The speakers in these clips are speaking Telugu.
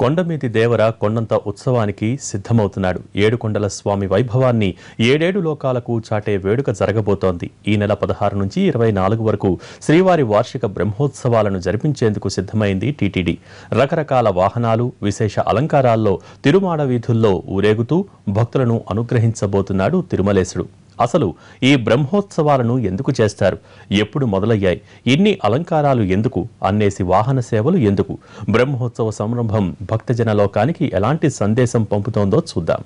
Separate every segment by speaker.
Speaker 1: కొండమీది దేవర కొండంత ఉత్సవానికి సిద్ధమవుతున్నాడు. ఏడుకొండల స్వామి వైభవాన్ని 7 లోకాలకు చాటే వేడుక జరగబోతోంది. ఈ నెల 16 నుంచి 24 వరకు శ్రీవారి వార్షిక బ్రహ్మోత్సవాలను జరిపించేందుకు సిద్ధమైంది టీటీడీ. రకరకాల వాహనాలు, విశేష అలంకారాల్లో తిరుమాడ వీధుల్లో ఊరేగుతూ భక్తులను అనుగ్రహించబోతున్నాడు తిరుమలేశుడు. అసలు ఈ బ్రహ్మోత్సవాలను ఎందుకు చేస్తారు, ఎప్పుడు మొదలయ్యాయి, ఇన్ని అలంకారాలు ఎందుకు, అన్నేసి వాహన సేవలు ఎందుకు, బ్రహ్మోత్సవ సంరంభం భక్తజన లోకానికి ఎలాంటి సందేశం పంపుతోందో చూద్దాం.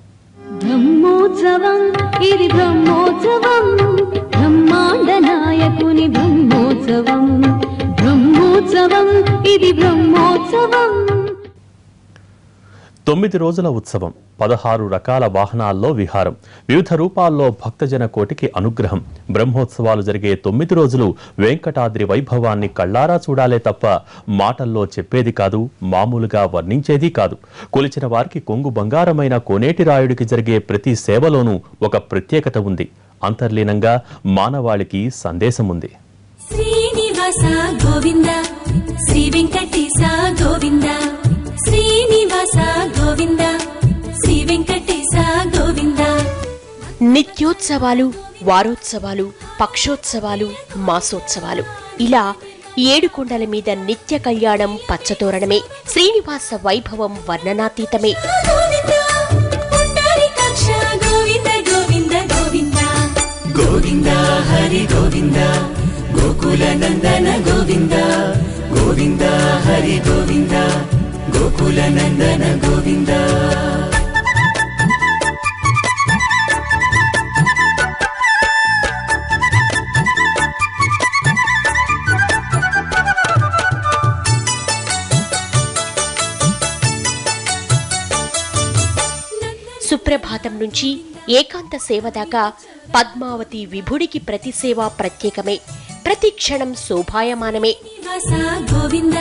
Speaker 2: బ్రహ్మోత్సవం ఇది బ్రహ్మోత్సవం, బ్రహ్మాండ నాయకుని బ్రహ్మోత్సవం, బ్రహ్మోత్సవం ఇది బ్రహ్మోత్సవం.
Speaker 1: 9 రోజుల ఉత్సవం, 16 రకాల వాహనాల్లో విహారం, వివిధ రూపాల్లో భక్తజన కోటికి అనుగ్రహం. బ్రహ్మోత్సవాలు జరిగే 9 రోజులు వెంకటాద్రి వైభవాన్ని కళ్ళారా చూడాలే తప్ప మాటల్లో చెప్పేది కాదు, మామూలుగా వర్ణించేది కాదు. కొలిచిన వారికి కొంగు బంగారమైన కోనేటి రాయుడికి జరిగే ప్రతి సేవలోనూ ఒక ప్రత్యేకత ఉంది. అంతర్లీనంగా మానవాళికి సందేశం ఉంది.
Speaker 3: శ్రీనివాస గోవింద, శ్రీ వెంకటేశ గోవింద, శ్రీనివాస గోవింద, శ్రీ వెంకటేశ గోవింద.
Speaker 4: నిత్యోత్సవాలు, వారోత్సవాలు, పక్షోత్సవాలు, మాసోత్సవాలు, ఇలా 7 కొండల మీద నిత్య కళ్యాణం పచ్చతోరణమే. శ్రీనివాస వైభవం వర్ణనాతీతమే.
Speaker 3: గోవింద గోవింద గోవింద, గోవింద హరి గోవింద, గోకుల నందన గోవింద, గోవింద హరి గోవింద, గోకుల నందన గోవింద.
Speaker 4: సుప్రభాతం నుంచి ఏకాంత సేవ దాకా పద్మావతి విభుడికి ప్రతి సేవ ప్రత్యేకమే, ప్రతి క్షణం శోభాయమానమే.
Speaker 3: గోవింద,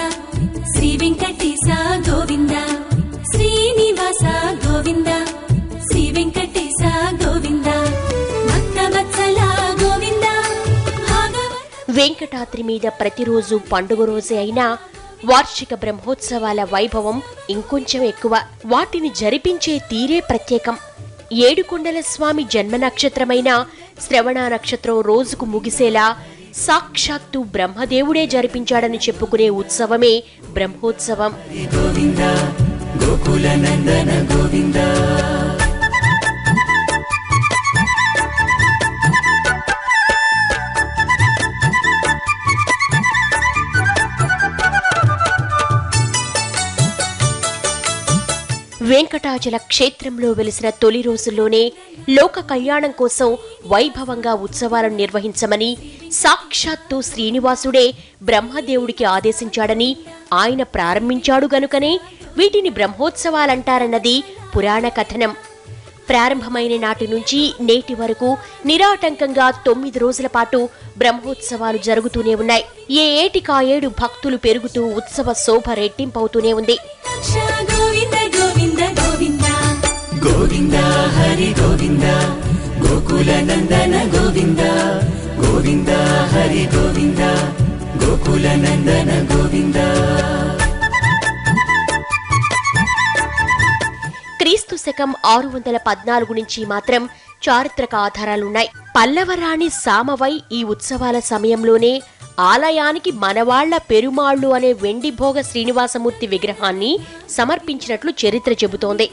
Speaker 3: శ్రీ వెంకటేశ గోవింద, శ్రీనివాస గోవింద, శ్రీ వెంకటేశ గోవింద, భక్తవత్సల గోవింద.
Speaker 4: వెంకటాద్రి మీద ప్రతిరోజు పండుగ రోజే అయినా వార్షిక బ్రహ్మోత్సవాల వైభవం ఇంకొంచెం ఎక్కువ. వాటిని జరిపించే తీరే ప్రత్యేకం. 7 కొండల స్వామి జన్మ నక్షత్రమైన శ్రవణ నక్షత్రం రోజుకు ముగిసేలా సాక్షాత్తు బ్రహ్మదేవుడే జరిపించాడని చెప్పుకునే ఉత్సవమే బ్రహ్మోత్సవం.
Speaker 3: గోవింద, గోకుల నందన గోవింద.
Speaker 4: వెంకటాచల క్షేత్రంలో వెలిసిన తొలి రోజుల్లోనే లోక కళ్యాణం కోసం వైభవంగా ఉత్సవాలను నిర్వహించమని సాక్షాత్తు శ్రీనివాసుడే బ్రహ్మదేవుడికి ఆదేశించాడని, ఆయన ప్రారంభించాడు గనుకనే వీటిని బ్రహ్మోత్సవాలంటారన్నది పురాణ కథనం. ప్రారంభమైన నాటి నుంచి నేటి వరకు నిరాటంకంగా 9 రోజుల పాటు బ్రహ్మోత్సవాలు జరుగుతూనే ఉన్నాయి. ఏ ఏటికా ఏడు భక్తులు పెరుగుతూ ఉత్సవ శోభ రెట్టింపవుతూనే ఉంది.
Speaker 3: గోవింద హరి గోవింద, గోకుల నందన గోవింద, గోవింద హరి గోవింద, గోకుల నందన గోవింద.
Speaker 4: క్రీస్తు శకం 614 నుంచి మాత్రం చారిత్రక ఆధారాలున్నాయి. పల్లవరాణి సామవై ఈ ఉత్సవాల సమయంలోనే ఆలయానికి మనవాళ్ల పెరుమాళ్లు అనే వెండి భోగ శ్రీనివాసమూర్తి విగ్రహాన్ని సమర్పించినట్లు చరిత్ర చెబుతోంది.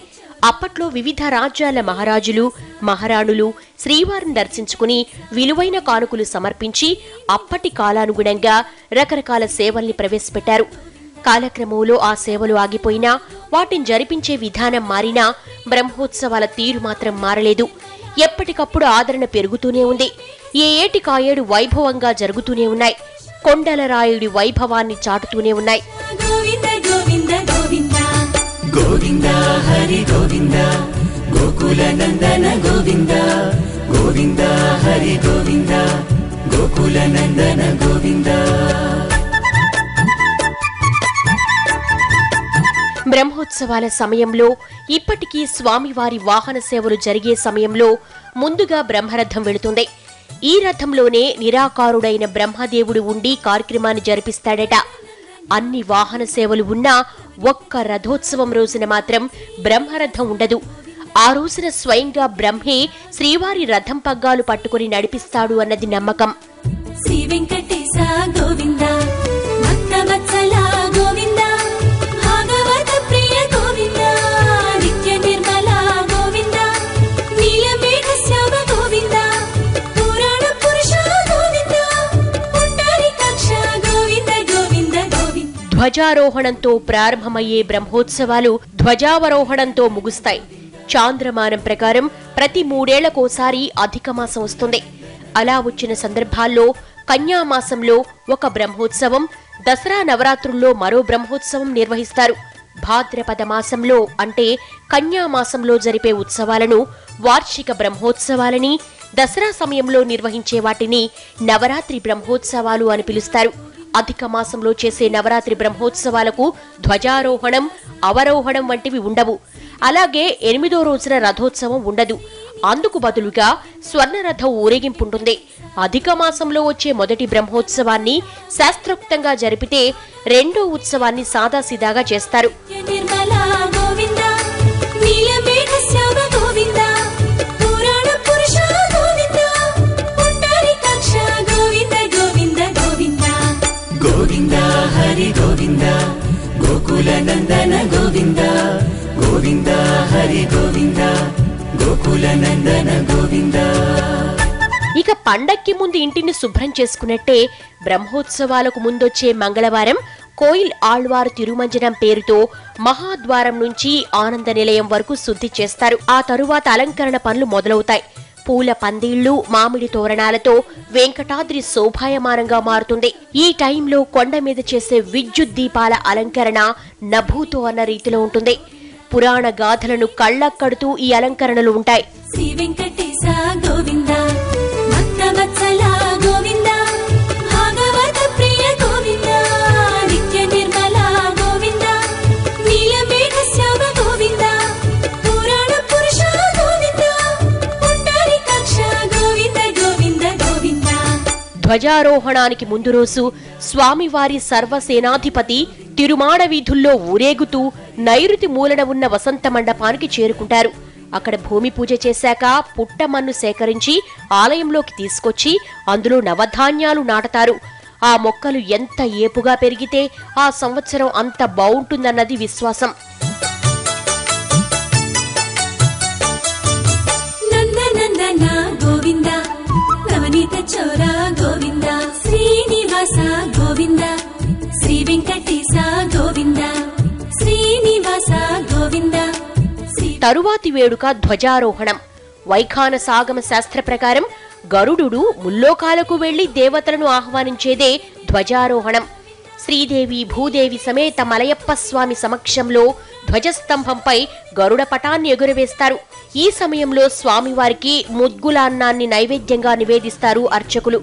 Speaker 4: అప్పట్లో వివిధ రాజ్యాల మహారాజులు, మహారాణులు శ్రీవారిని దర్శించుకుని విలువైన కానుకలు సమర్పించి అప్పటి కాలానుగుణంగా రకరకాల సేవల్ని ప్రవేశపెట్టారు. కాలక్రమంలో ఆ సేవలు ఆగిపోయినా, వాటిని జరిపించే విధానం మారినా బ్రహ్మోత్సవాల తీరు మాత్రం మారలేదు. ఎప్పటికప్పుడు ఆదరణ పెరుగుతూనే ఉంది. ఏ ఏటికాయేడు వైభవంగా జరుగుతూనే ఉన్నాయి. కొండలరాయుడి వైభవాన్ని చాటుతూనే ఉన్నాయి.
Speaker 3: గోవింద హరి గోవింద, గోకుల నందన గోవింద, గోవింద హరి గోవింద, గోకుల నందన గోవింద.
Speaker 4: బ్రహ్మోత్సవాల సమయంలో ఇప్పటికీ స్వామివారి వాహన సేవలు జరిగే సమయంలో ముందుగా బ్రహ్మరథం వెళుతుంది. ఈ రథంలోనే నిరాకారుడైన బ్రహ్మదేవుడు ఉండి కార్యక్రమాన్ని జరిపిస్తాడట. అన్ని వాహన సేవలు ఉన్నా ఒక్క రథోత్సవం రోజున మాత్రం బ్రహ్మరథం ఉండదు. ఆ రోజున స్వయంగా బ్రహ్మే శ్రీవారి రథం పగ్గాలు పట్టుకుని నడిపిస్తాడు అన్నది నమ్మకం.
Speaker 5: శ్రీ వెంకటేశ గోవింద, భక్తవత్సల గోవింద, భాగవత ప్రియ గోవింద, నిత్య నిర్మల గోవింద, నీలమేఘ శ్యామ గోవింద, పురాణ పురుష గోవింద, పుండరీకాక్ష గోవింద గోవింద గోవింద.
Speaker 4: ధ్వజారోహణంతో ప్రారంభమయ్యే బ్రహ్మోత్సవాలు ధ్వజావరోహణంతో ముగుస్తాయి. చాంద్రమానం ప్రకారం ప్రతి 3 ఏళ్లకోసారి అధిక మాసం వస్తుంది. అలా వచ్చిన సందర్భాల్లో కన్యామాసంలో ఒక బ్రహ్మోత్సవం, దసరా నవరాత్రుల్లో మరో బ్రహ్మోత్సవం నిర్వహిస్తారు. భాద్రపద మాసంలో అంటే కన్యామాసంలో జరిపే ఉత్సవాలను వార్షిక బ్రహ్మోత్సవాలని, దసరా సమయంలో నిర్వహించే వాటిని నవరాత్రి బ్రహ్మోత్సవాలు అని పిలుస్తారు. అధిక మాసంలో చేసే నవరాత్రి బ్రహ్మోత్సవాలకు ధ్వజారోహణం, అవరోహణం వంటివి ఉండవు. అలాగే 8వ రోజున రథోత్సవం ఉండదు. అందుకు బదులుగా స్వర్ణరథం ఊరేగింపుంటుంది. అధిక మాసంలో వచ్చే మొదటి బ్రహ్మోత్సవాన్ని శాస్త్రోక్తంగా జరిపితే 2వ ఉత్సవాన్ని సాదాసీదాగా చేస్తారు.
Speaker 5: నిర్మల గోవింద, నీలమేఘ శ్యామ గోవింద, పురాణ పురుష గోవింద, పుండరీకాక్ష గోవింద గోవింద గోవింద.
Speaker 3: గోవింద హరి గోవింద, గోకుల నందన గోవింద, గోవింద హరి గోవింద, గోకుల నందన గోవింద.
Speaker 4: ఇక పండక్కి ముందు ఇంటిని శుభ్రం చేసుకున్నట్టే బ్రహ్మోత్సవాలకు ముందొచ్చే మంగళవారం కోయిల్ ఆళ్వారు తిరుమంజనం పేరుతో మహాద్వారం నుంచి ఆనంద నిలయం వరకు శుద్ధి చేస్తారు. ఆ తరువాత అలంకరణ పనులు మొదలవుతాయి. పూల పందిళ్లు, మామిడి తోరణాలతో వెంకటాద్రి శోభాయమానంగా మారుతుంది. ఈ టైంలో కొండ మీద చేసే విద్యుత్ దీపాల అలంకరణ నభూతో అన్న రీతిలో ఉంటుంది. పురాణ గాథలను కళ్ళక్కడుతూ ఈ అలంకరణలు ఉంటాయి.
Speaker 5: శ్రీ వెంకటేశ గోవింద, భక్తవత్సల గోవింద, భాగవత ప్రియ గోవింద, నిత్య నిర్మల గోవింద, నీలమేఘ శ్యామ గోవింద, పురాణ పురుష గోవింద, పుండరీకాక్ష గోవింద గోవింద గోవింద.
Speaker 4: ధ్వజారోహణానికి ముందు రోజు స్వామివారి సర్వసేనాధిపతి తిరుమాడ వీధుల్లో ఊరేగుతూ నైరుతి మూలన ఉన్న వసంత మండపానికి చేరుకుంటారు. అక్కడ భూమి పూజ చేశాక పుట్టమన్ను సేకరించి ఆలయంలోకి తీసుకొచ్చి అందులో నవధాన్యాలు నాటతారు. ఆ మొక్కలు ఎంత ఏపుగా పెరిగితే ఆ సంవత్సరం అంత బావుంటుందన్నది విశ్వాసం.
Speaker 5: నందనందన గోవింద, నవనీత చోర గోవింద, శ్రీనివాస గోవింద, శ్రీ వెంకటేశ గోవింద, శ్రీనివాస గోవింద.
Speaker 4: తరువాతి వేడుక ధ్వజారోహణం. వైఖాన సాగమ శాస్త్ర ప్రకారం గరుడు ముల్లోకాలకు వెళ్లి దేవతలను ఆహ్వానించేదే ధ్వజారోహణం. శ్రీదేవి భూదేవి సమేత మలయప్ప స్వామి సమక్షంలో ధ్వజస్తంభంపై గరుడ పటాన్ని ఎగురవేస్తారు. ఈ సమయంలో స్వామివారికి ముద్గులాన్నాన్ని నైవేద్యంగా నివేదిస్తారు అర్చకులు.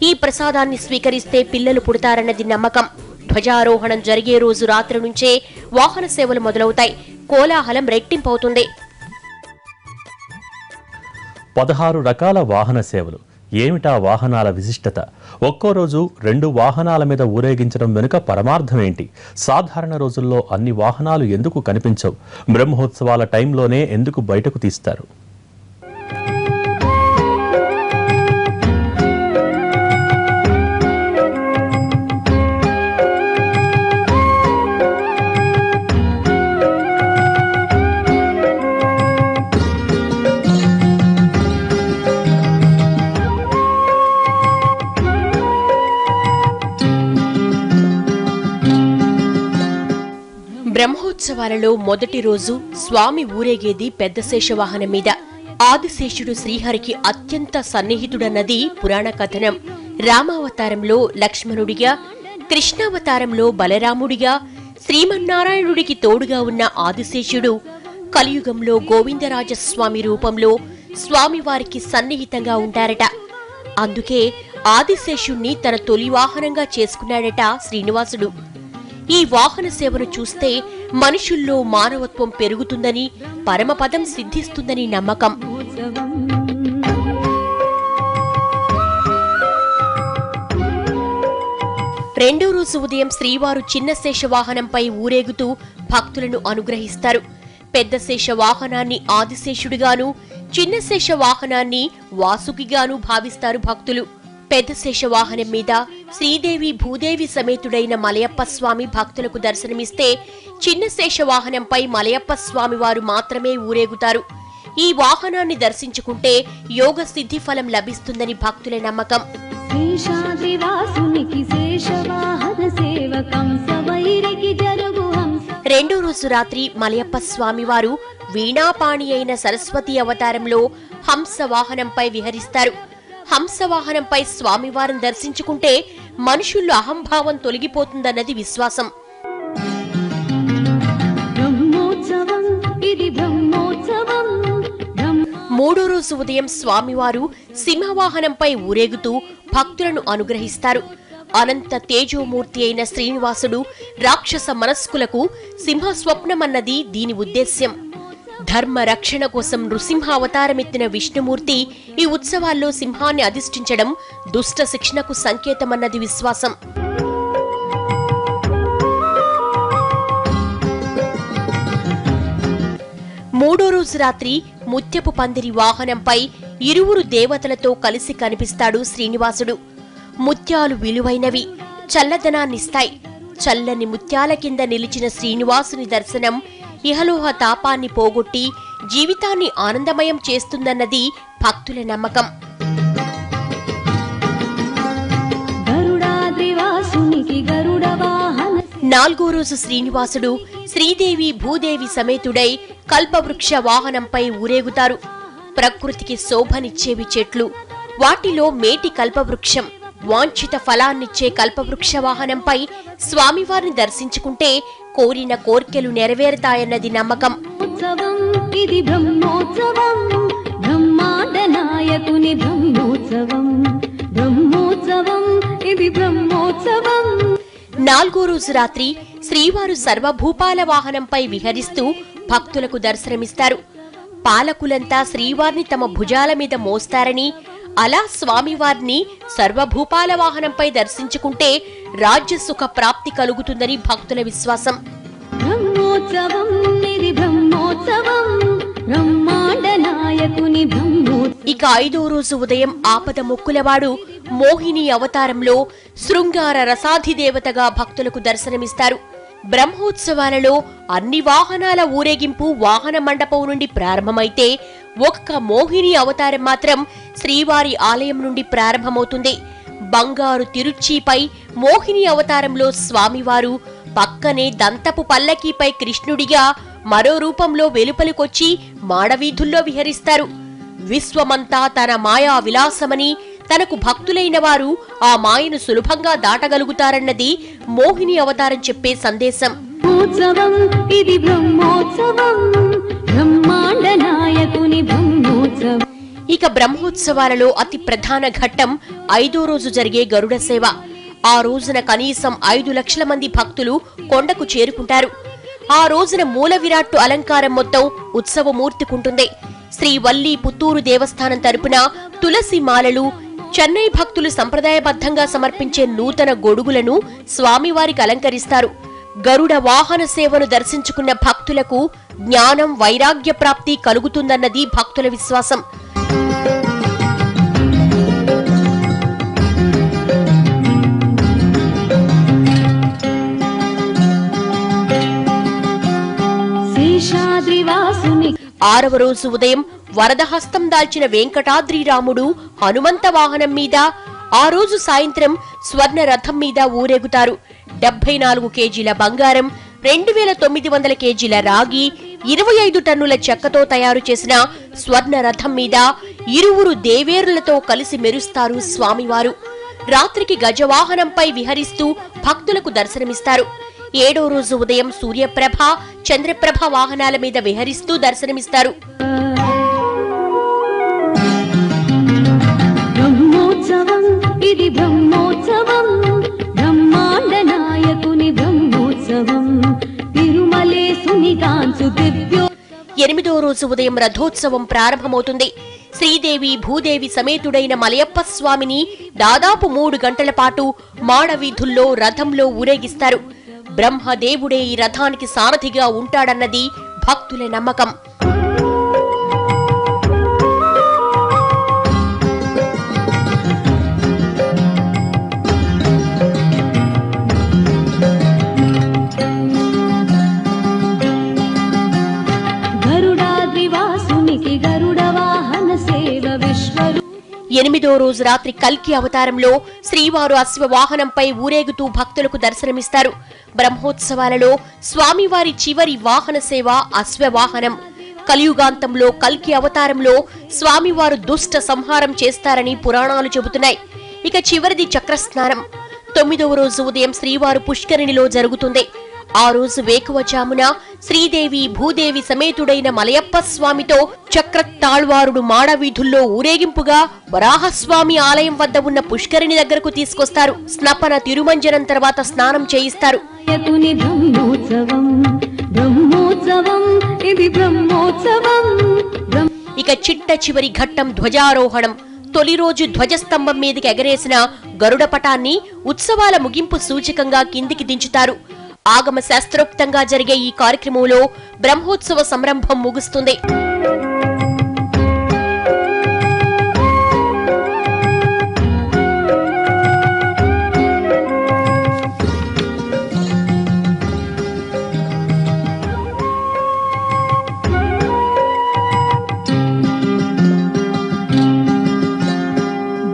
Speaker 4: ఈ ప్రసాదాన్ని స్వీకరిస్తే పిల్లలు పుడతారన్నది నమ్మకం. ధ్వజారోహణం జరిగే రోజు రాత్రి నుంచే వాహన సేవలు మొదలవుతాయి. కోలాహలం రెట్టింపవుతుంది.
Speaker 1: 16 రకాల వాహన సేవలు. ఏమిటా వాహనాల విశిష్టత? ఒక్కో రోజు 2 వాహనాల మీద ఊరేగించడం వెనుక పరమార్థం ఏంటి? సాధారణ రోజుల్లో అన్ని వాహనాలు ఎందుకు కనిపించవు? బ్రహ్మోత్సవాల టైంలోనే ఎందుకు బయటకు తీస్తారు?
Speaker 4: బ్రహ్మోత్సవాలలో మొదటి రోజు స్వామి ఊరేగేది పెద్ద శేషవాహనం మీద. ఆదిశేషుడు శ్రీహరికి అత్యంత సన్నిహితుడన్నది పురాణ కథనం. రామావతారంలో లక్ష్మణుడిగా, కృష్ణావతారంలో బలరాముడిగా, శ్రీమన్నారాయణుడికి తోడుగా ఉన్న ఆదిశేషుడు కలియుగంలో గోవిందరాజస్వామి రూపంలో స్వామివారికి సన్నిహితంగా ఉంటారట. అందుకే ఆదిశేషుణ్ణి తన తొలి వాహనంగా చేసుకున్నాడట శ్రీనివాసుడు. ఈ వాహన సేవను చూస్తే మనుషుల్లో మానవత్వం పెరుగుతుందని, పరమపదం సిద్ధిస్తుందని నమ్మకం. రెండో రోజు ఉదయం శ్రీవారు చిన్న శేష వాహనంపై ఊరేగుతూ భక్తులను అనుగ్రహిస్తారు. పెద్ద శేష వాహనాన్ని ఆదిశేషుడిగాను, చిన్న శేష వాహనాన్ని వాసుకిగాను భావిస్తారు భక్తులు. పెద్ద శేష వాహనం మీద శ్రీదేవి భూదేవి సమేతుడైన మలయప్ప స్వామి భక్తులకు దర్శనమిస్తే, చిన్న శేష వాహనంపై మలయప్ప స్వామి వారు మాత్రమే ఊరేగుతారు. ఈ వాహనాన్ని దర్శించుకుంటే యోగ సిద్ధి ఫలం లభిస్తుందని భక్తుల నమ్మకం. రెండో రోజు రాత్రి మలయప్ప స్వామి వారు వీణాపాణి అయిన సరస్వతి అవతారంలో హంస వాహనంపై విహరిస్తారు. హంస వాహనంపై స్వామివారిని దర్శించుకుంటే మనుషుల్లో అహంభావం తొలగిపోతుందన్నది విశ్వాసం. మూడో రోజు ఉదయం స్వామివారు సింహవాహనంపై ఊరేగుతూ భక్తులను అనుగ్రహిస్తారు. అనంత తేజోమూర్తి అయిన శ్రీనివాసుడు రాక్షస మనస్కులకు సింహ స్వప్నమన్నది దీని ఉద్దేశ్యం. ధర్మ రక్షణ కోసం నృసింహ అవతారమెత్తిన విష్ణుమూర్తి ఈ ఉత్సవాల్లో సింహాన్ని అధిష్ఠించడం దుష్ట శిక్షణకు సంకేతమన్నది విశ్వాసం. మూడో రోజు రాత్రి ముత్యపు పందిరి వాహనంపై ఇరువురు దేవతలతో కలిసి కనిపిస్తాడు శ్రీనివాసుడు. ముత్యాలు విలువైనవి, చల్లదనాన్నిస్తాయి. చల్లని ముత్యాల కింద నిలిచిన శ్రీనివాసుని దర్శనం ఇహలోహ తాపాన్ని పోగొట్టి జీవితాన్ని ఆనందమయం చేస్తుందన్నది భక్తుల నమ్మకం. నాలుగో రోజు శ్రీనివాసుడు శ్రీదేవి భూదేవి సమేతుడై కల్పవృక్ష వాహనంపై ఊరేగుతారు. ప్రకృతికి శోభనిచ్చేవి చెట్లు, వాటిలో మేటి కల్పవృక్షం. వాంఛిత ఫలాన్నిచ్చే కల్పవృక్ష వాహనంపై స్వామివారిని దర్శించుకుంటే కోరిన కోర్కెలు నెరవేరుతాయన్నది నమ్మకం.
Speaker 2: ఇది బ్రహ్మోత్సవం, బ్రహ్మాండ నాయకుని బ్రహ్మోత్సవం, బ్రహ్మోత్సవం, ఇది బ్రహ్మోత్సవం.
Speaker 4: నాలుగో రోజు రాత్రి శ్రీవారు సర్వభూపాల వాహనంపై విహరిస్తూ భక్తులకు దర్శనమిస్తారు. పాలకులంతా శ్రీవారిని తమ భుజాల మీద మోస్తారని, అలా స్వామివారిని సర్వభూపాల వాహనంపై దర్శించుకుంటే రాజ్యసుఖ ప్రాప్తి కలుగుతుందని భక్తుల విశ్వాసం.
Speaker 2: బ్రహ్మోత్సవం, ఇది బ్రహ్మోత్సవం, బ్రహ్మాండ నాయకుని బ్రహ్మోత్సవం.
Speaker 4: ఇక ఐదో రోజు ఉదయం ఆపద మొక్కులవాడు మోహిని అవతారంలో శృంగార రసాధిదేవతగా భక్తులకు దర్శనమిస్తారు. బ్రహ్మోత్సవాలలో అన్ని వాహనాల ఊరేగింపు వాహన మండపం నుండి ప్రారంభమైతే, ఒక్క మోహిని అవతారం మాత్రం శ్రీవారి ఆలయం నుండి ప్రారంభమవుతుంది. బంగారు తిరుచీపై మోహిని అవతారంలో స్వామివారు, పక్కనే దంతపు పల్లకీపై కృష్ణుడిగా మరో రూపంలో వెలుపలికొచ్చి మాడవీధుల్లో విహరిస్తారు. విశ్వమంతా తన మాయా విలాసమని, తనకు భక్తులైన వారు ఆ మాయను సులభంగా దాటగలుగుతారన్నది మోహిని అవతారం చెప్పే సందేశం.
Speaker 2: ఇది బ్రహ్మోత్సవం, బ్రహ్మాండ నాయకుని బ్రహ్మోత్సవం.
Speaker 4: ఇక బ్రహ్మోత్సవాలలో అతి ప్రధాన ఘట్టం ఐదో రోజు జరిగే గరుడ సేవ. ఆ రోజున కనీసం 5 లక్షల మంది భక్తులు కొండకు చేరుకుంటారు. ఆ రోజున మూల విరాట్టు అలంకారం మొత్తం ఉత్సవమూర్తికుంటుంది. శ్రీ వల్లి పుత్తూరు దేవస్థానం తరపున తులసి మాలలు, చెన్నై భక్తులు సంప్రదాయబద్ధంగా సమర్పించే నూతన గొడుగులను స్వామివారికి అలంకరిస్తారు. గరుడ వాహన సేవను దర్శించుకున్న భక్తులకు జ్ఞానం, వైరాగ్య ప్రాప్తి కలుగుతుందన్నది భక్తుల విశ్వాసం. ఆరవ రోజు ఉదయం వరదహస్తం దాల్చిన వెంకటాద్రి రాముడు హనుమంత వాహనం మీద, ఆ రోజు సాయంత్రం స్వర్ణ రథం మీద ఊరేగుతారు. 74 కేజీల బంగారం, 2900 కేజీల రాగి, 25 టన్నుల చెక్కతో తయారు చేసిన స్వర్ణ రథం మీద ఇరువురు దేవేరులతో కలిసి మెరుస్తారు స్వామివారు. రాత్రికి గజవాహనంపై విహరిస్తూ భక్తులకు దర్శనమిస్తారు. 7వ రోజు ఉదయం సూర్యప్రభ, చంద్రప్రభ వాహనాల మీద విహరిస్తూ దర్శనమిస్తారు.
Speaker 2: బ్రహ్మోత్సవం, ఇది బ్రహ్మోత్సవం, బ్రహ్మాండ నాయకుని బ్రహ్మోత్సవం, తిరుమలేసుని కాంచు దివ్యో.
Speaker 4: 8వ రోజు ఉదయం రథోత్సవం ప్రారంభమవుతుంది. శ్రీదేవి భూదేవి సమేతుడైన మలయప్ప స్వామిని దాదాపు 3 గంటల పాటు మాడవీధుల్లో రథంలో ఊరేగిస్తారు. బ్రహ్మదేవుడే ఈ రథానికి సారథిగా ఉంటాడన్నది భక్తుల నమ్మకం.
Speaker 2: గరుడాద్రివాసునికి గరుడ వాహన సేవ విశ్వరు
Speaker 4: 8వ రోజు రాత్రి కల్కి అవతారంలో శ్రీవారు అశ్వవాహనంపై ఊరేగుతూ భక్తులకు దర్శనమిస్తారు. బ్రహ్మోత్సవాలలో స్వామివారి చివరి వాహన సేవ అశ్వవాహనం. కలియుగాంతంలో కల్కి అవతారంలో స్వామివారు దుష్ట సంహారం చేస్తారని పురాణాలు చెబుతున్నాయి. ఇక చివరిది చక్రస్నానం. 9వ రోజు ఉదయం శ్రీవారు పుష్కరిణిలో జరుగుతుంది. ఆ రోజు వేకువజామున శ్రీదేవి భూదేవి సమేతుడైన మలయప్ప స్వామితో చక్రతాళ్వారుడు మాడవీధుల్లో ఊరేగింపుగా వరాహస్వామి ఆలయం వద్ద ఉన్న పుష్కరిణి దగ్గరకు తీసుకొస్తారు. స్నపన తిరుమంజనం తర్వాత స్నానం చేయిస్తారు.
Speaker 2: నాయకుని బ్రహ్మోత్సవం బ్రహ్మోత్సవం ఇది బ్రహ్మోత్సవం
Speaker 4: ఇక చిట్ట చివరి ఘట్టం ధ్వజారోహణం. తొలి రోజు ధ్వజస్తంభం మీదకి ఎగరేసిన గరుడ పటాన్ని ఉత్సవాల ముగింపు సూచకంగా కిందికి దించుతారు. ఆగమ శాస్త్రోక్తంగా జరిగే ఈ కార్యక్రమంలో బ్రహ్మోత్సవ సంరంభం ముగుస్తుంది.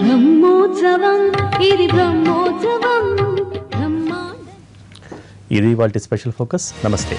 Speaker 2: బ్రహ్మోత్సవం ఇది బ్రహ్మోత్సవం
Speaker 1: ఇది ఇవాల్టి స్పెషల్ ఫోకస్. నమస్తే.